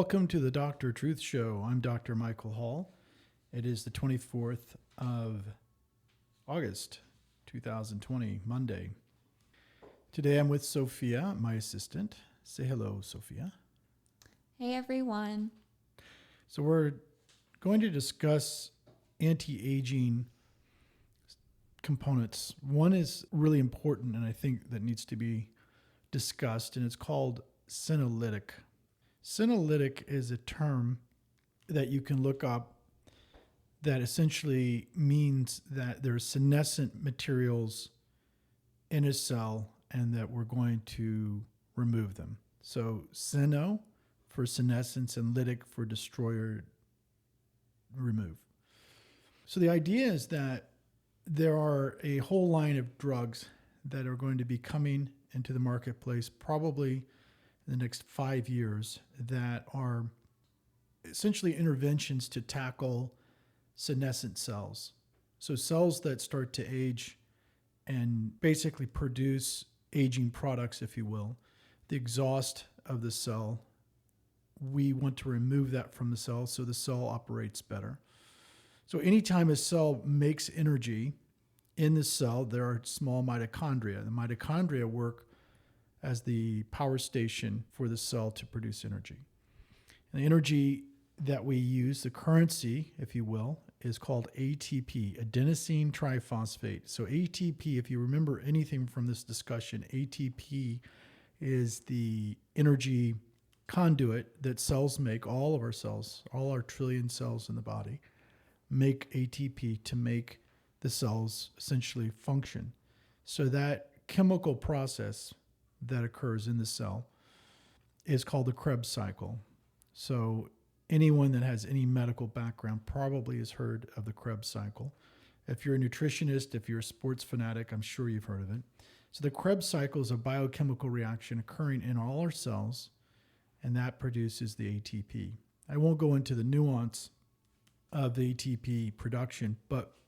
welcome to the Dr. Truth Show. I'm Dr. Michael Hall. It is the 24th of August, 2020, Monday. Today I'm with Sophia, my assistant. Say hello, Sophia. Hey, everyone. So we're going to discuss anti-aging components. One is really important, and I think that needs to be discussed, and it's called senolytic. Senolytic is a term that you can look up that essentially means that there's senescent materials in a cell and that we're going to remove them. So seno for senescence and lytic for destroy or remove. So the idea is that there are a whole line of drugs that are going to be coming into the marketplace probably in the next 5 years that are essentially interventions to tackle senescent cells. So cells that start to age and basically produce aging products, if you will. The exhaust of the cell, we want to remove that from the cell so the cell operates better. So anytime a cell makes energy in the cell, there are small mitochondria. The mitochondria work as the power station for the cell to produce energy. And the energy that we use, the currency, if you will, is called ATP, adenosine triphosphate. So ATP, if you remember anything from this discussion, ATP is the energy conduit that cells make, all of our cells, all our trillion cells in the body, make ATP to make the cells essentially function. So that chemical process that occurs in the cell is called the Krebs cycle. So anyone that has any medical background probably has heard of the Krebs cycle. If you're a nutritionist, if you're a sports fanatic, I'm sure you've heard of it. So the Krebs cycle is a biochemical reaction occurring in all our cells, and that produces the ATP. I won't go into the nuance of the ATP production, but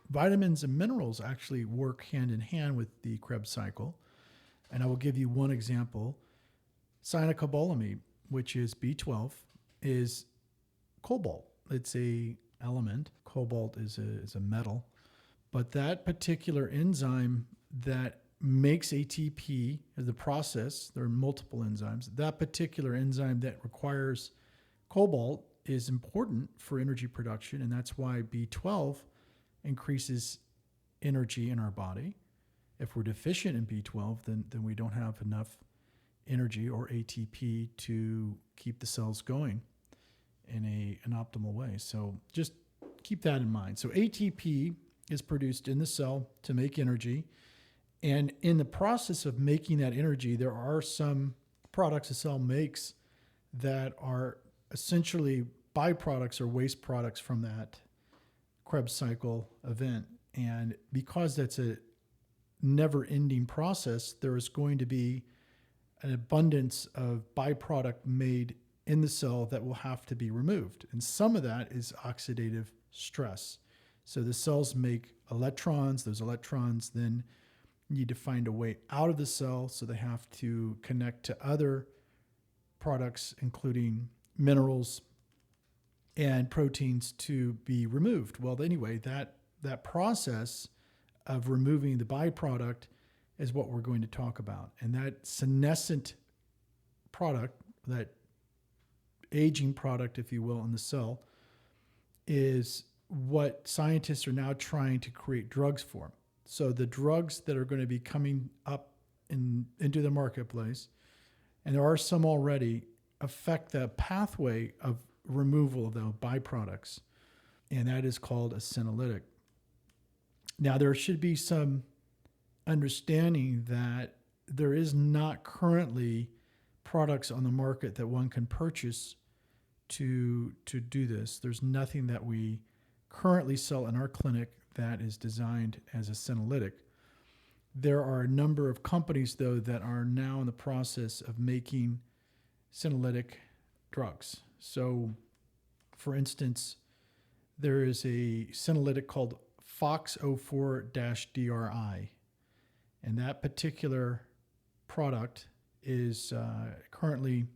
vitamins and minerals actually work hand in hand with the Krebs cycle. And I will give you one example. Cyanocobalamin, which is B12, is cobalt. It's a element. Cobalt is a metal. But that particular enzyme that makes ATP, the process, there are multiple enzymes, that particular enzyme that requires cobalt is important for energy production, and that's why B12 increases energy in our body. If we're deficient in B12, then we don't have enough energy or ATP to keep the cells going in an optimal way. So just keep that in mind. So ATP is produced in the cell to make energy. And in the process of making that energy, there are some products a cell makes that are essentially byproducts or waste products from that Krebs cycle event. And because that's a never-ending process, there is going to be an abundance of byproduct made in the cell that will have to be removed. And some of that is oxidative stress. So the cells make electrons. Those electrons then need to find a way out of the cell, so they have to connect to other products, including minerals and proteins, to be removed. Well, anyway, that process of removing the byproduct is what we're going to talk about. And that senescent product, that aging product, if you will, in the cell, is what scientists are now trying to create drugs for. So the drugs that are going to be coming up into the marketplace, and there are some already, affect the pathway of removal of the byproducts, and that is called a senolytic. Now, there should be some understanding that there is not currently products on the market that one can purchase to do this. There's nothing that we currently sell in our clinic that is designed as a senolytic. There are a number of companies, though, that are now in the process of making senolytic drugs. So, for instance, there is a senolytic called FOXO4-DRI, and that particular product is currently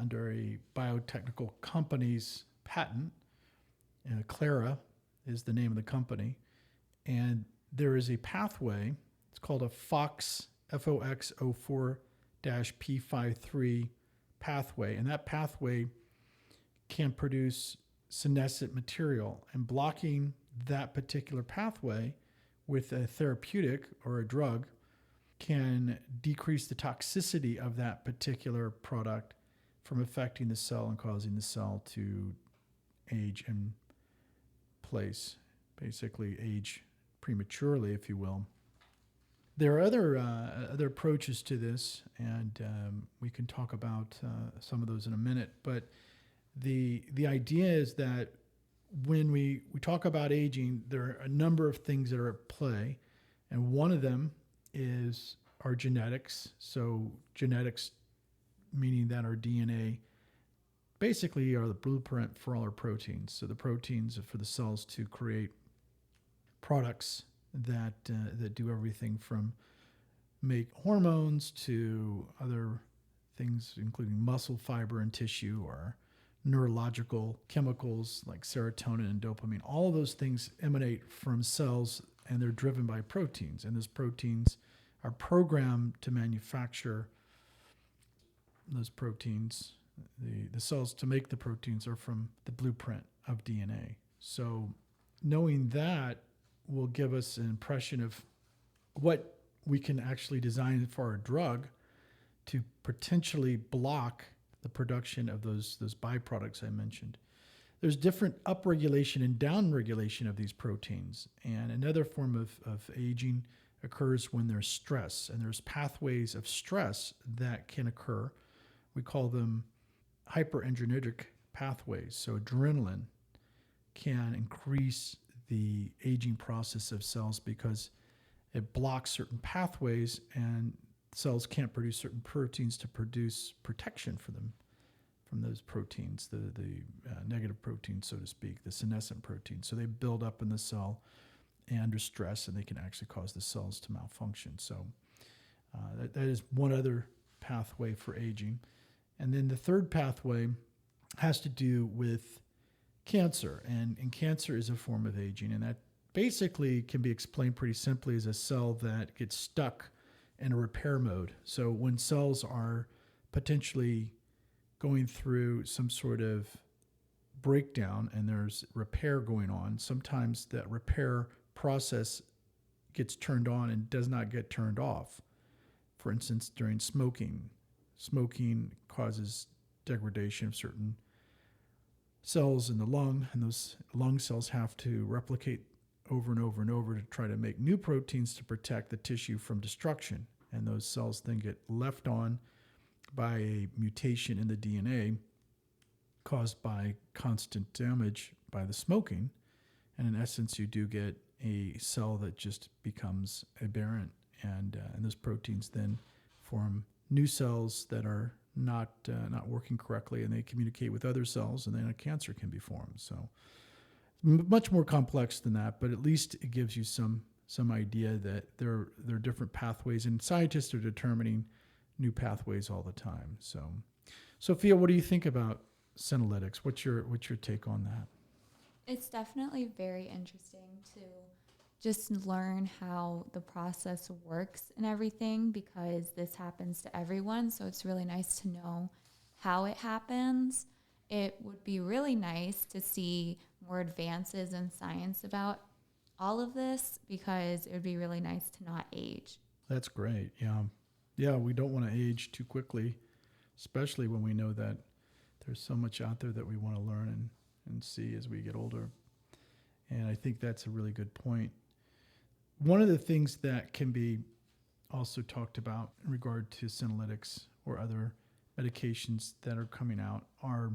under a biotechnical company's patent. Clara is the name of the company. And there is a pathway. It's called a FOX, FOX04 P53 pathway. And that pathway can produce senescent material. And blocking that particular pathway with a therapeutic or a drug can decrease the toxicity of that particular product from affecting the cell and causing the cell to age in place, basically age prematurely, if you will. There are other approaches to this, and we can talk about some of those in a minute. But the idea is that when we talk about aging, there are a number of things that are at play, and one of them is our genetics. So genetics, meaning that our DNA basically are the blueprint for all our proteins. So the proteins are for the cells to create products that do everything from make hormones to other things, including muscle fiber and tissue, or neurological chemicals like serotonin and dopamine. All of those things emanate from cells, and they're driven by proteins. And those proteins are programmed to manufacture those proteins. The cells to make the proteins are from the blueprint of DNA. So knowing that will give us an impression of what we can actually design for a drug to potentially block the production of those byproducts I mentioned. There's different upregulation and downregulation of these proteins. And another form of aging occurs when there's stress. And there's pathways of stress that can occur. We call them hyperandrogenetic pathways. So adrenaline can increase the aging process of cells because it blocks certain pathways, and cells can't produce certain proteins to produce protection for them from those proteins, the negative proteins, so to speak, the senescent proteins. So they build up in the cell and under stress, and they can actually cause the cells to malfunction. So that is one other pathway for aging. And then the third pathway has to do with cancer. And cancer is a form of aging. And that basically can be explained pretty simply as a cell that gets stuck in a repair mode. So when cells are potentially going through some sort of breakdown and there's repair going on, sometimes that repair process gets turned on and does not get turned off. For instance, during smoking. Smoking causes degradation of certain cells in the lung, and those lung cells have to replicate over and over and over to try to make new proteins to protect the tissue from destruction. And those cells then get left on by a mutation in the DNA caused by constant damage by the smoking. And in essence, you do get a cell that just becomes aberrant, and those proteins then form new cells that are not working correctly, and they communicate with other cells, and then a cancer can be formed. So much more complex than that, but at least it gives you some idea that there are different pathways, and scientists are determining new pathways all the time. So, Sophia, what do you think about senolytics? What's your take on that? It's definitely very interesting to just learn how the process works and everything, because this happens to everyone. So it's really nice to know how it happens. It would be really nice to see more advances in science about all of this, because it would be really nice to not age. That's great. Yeah, we don't want to age too quickly, especially when we know that there's so much out there that we want to learn and see as we get older. And I think that's a really good point. One of the things that can be also talked about in regard to senolytics or other medications that are coming out are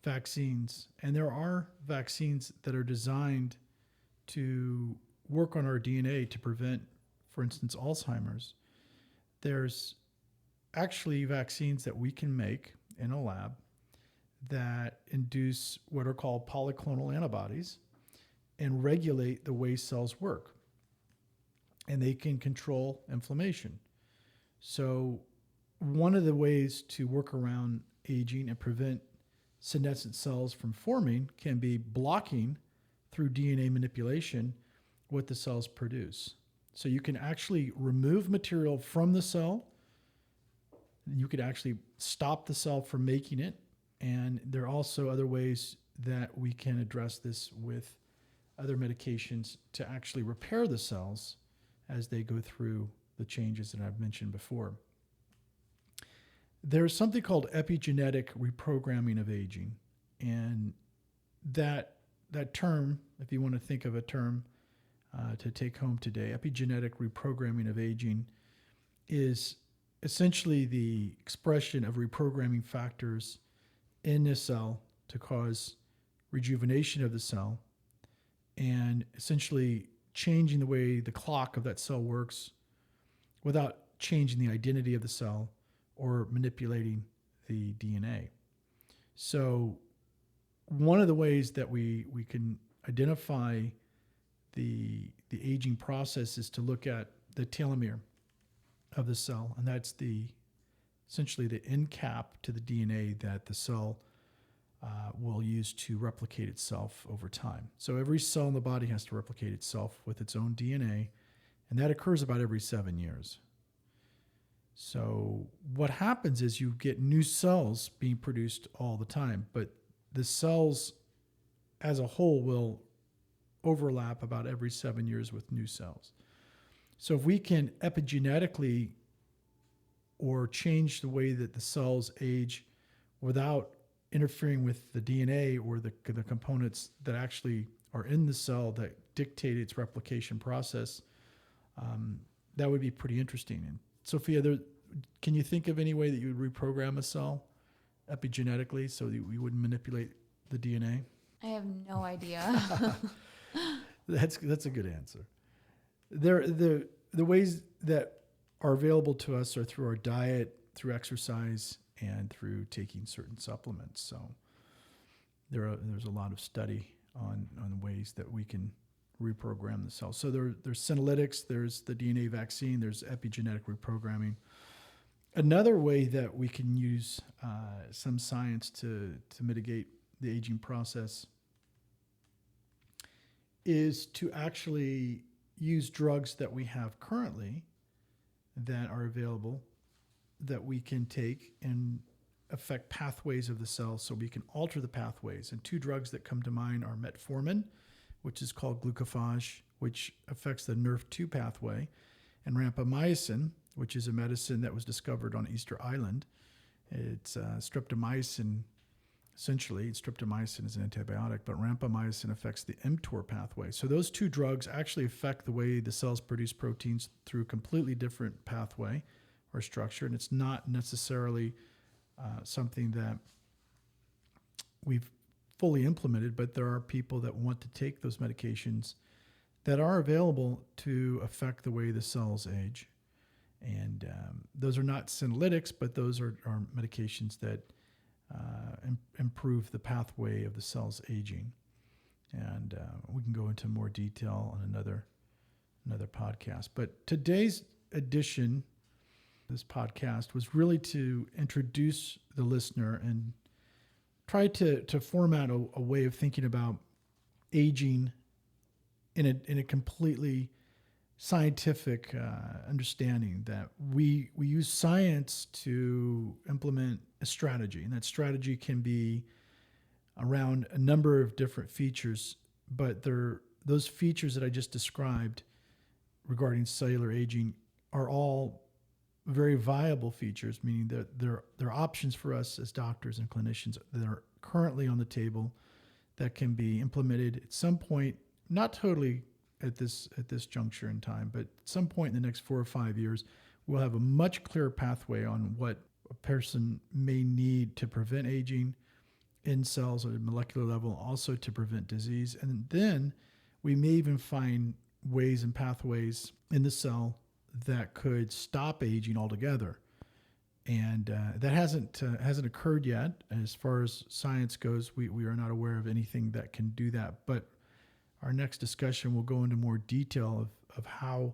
vaccines. And there are vaccines that are designed to work on our DNA to prevent, for instance, Alzheimer's. There's actually vaccines that we can make in a lab that induce what are called polyclonal antibodies and regulate the way cells work. And they can control inflammation. So one of the ways to work around aging and prevent senescent cells from forming can be blocking through DNA manipulation what the cells produce. So you can actually remove material from the cell. You could actually stop the cell from making it. And there are also other ways that we can address this with other medications to actually repair the cells as they go through the changes that I've mentioned before. There's something called epigenetic reprogramming of aging. And that term, if you want to think of a term to take home today, epigenetic reprogramming of aging is essentially the expression of reprogramming factors in the cell to cause rejuvenation of the cell and essentially changing the way the clock of that cell works without changing the identity of the cell or manipulating the DNA. So one of the ways that we can identify the aging process is to look at the telomere of the cell, and that's essentially the end cap to the DNA that the cell will use to replicate itself over time. So every cell in the body has to replicate itself with its own DNA, and that occurs about every 7 years. So what happens is you get new cells being produced all the time, but the cells as a whole will overlap about every 7 years with new cells. So if we can epigenetically or change the way that the cells age without interfering with the DNA or the components that actually are in the cell that dictate its replication process, that would be pretty interesting. And Sophia, can you think of any way that you would reprogram a cell epigenetically so that we wouldn't manipulate the DNA? I have no idea. That's a good answer. The ways that are available to us are through our diet, through exercise, and through taking certain supplements. So there's a lot of study on ways that we can reprogram the cell. So there's senolytics, there's the DNA vaccine, there's epigenetic reprogramming. Another way that we can use some science to mitigate the aging process is to actually use drugs that we have currently that are available that we can take and affect pathways of the cell so we can alter the pathways. And two drugs that come to mind are metformin, which is called glucophage, which affects the NRF2 pathway, and rapamycin, which is a medicine that was discovered on Easter Island. It's streptomycin. Essentially, streptomycin is an antibiotic, but rapamycin affects the mTOR pathway. So those two drugs actually affect the way the cells produce proteins through a completely different pathway or structure, and it's not necessarily something that we've fully implemented, but there are people that want to take those medications that are available to affect the way the cells age. And those are not senolytics, but those are medications that improve the pathway of the cell's aging. And we can go into more detail on another podcast. But today's edition, this podcast, was really to introduce the listener and try to format a way of thinking about aging in a completely scientific understanding, that we use science to implement a strategy, and that strategy can be around a number of different features, but those features that I just described regarding cellular aging are all very viable features, meaning that there are options for us as doctors and clinicians that are currently on the table that can be implemented at some point, not totally at this juncture in time, but at some point in the next 4 or 5 years, we'll have a much clearer pathway on what a person may need to prevent aging in cells at a molecular level, also to prevent disease. And then we may even find ways and pathways in the cell that could stop aging altogether. And that hasn't occurred yet. As far as science goes, we are not aware of anything that can do that. But our next discussion will go into more detail of how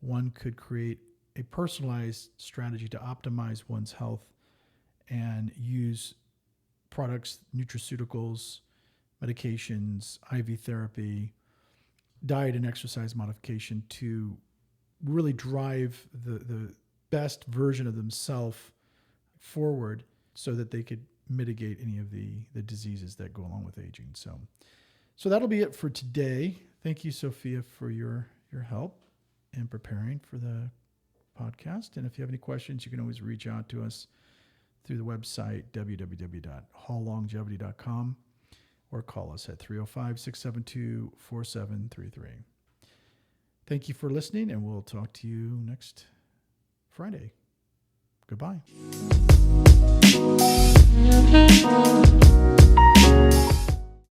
one could create a personalized strategy to optimize one's health and use products, nutraceuticals, medications, IV therapy, diet and exercise modification to really drive the best version of themselves forward so that they could mitigate any of the diseases that go along with aging. So that'll be it for today. Thank you, Sophia, for your help in preparing for the podcast. And if you have any questions, you can always reach out to us through the website, www.halllongevity.com, or call us at 305-672-4733. Thank you for listening, and we'll talk to you next Friday. Goodbye.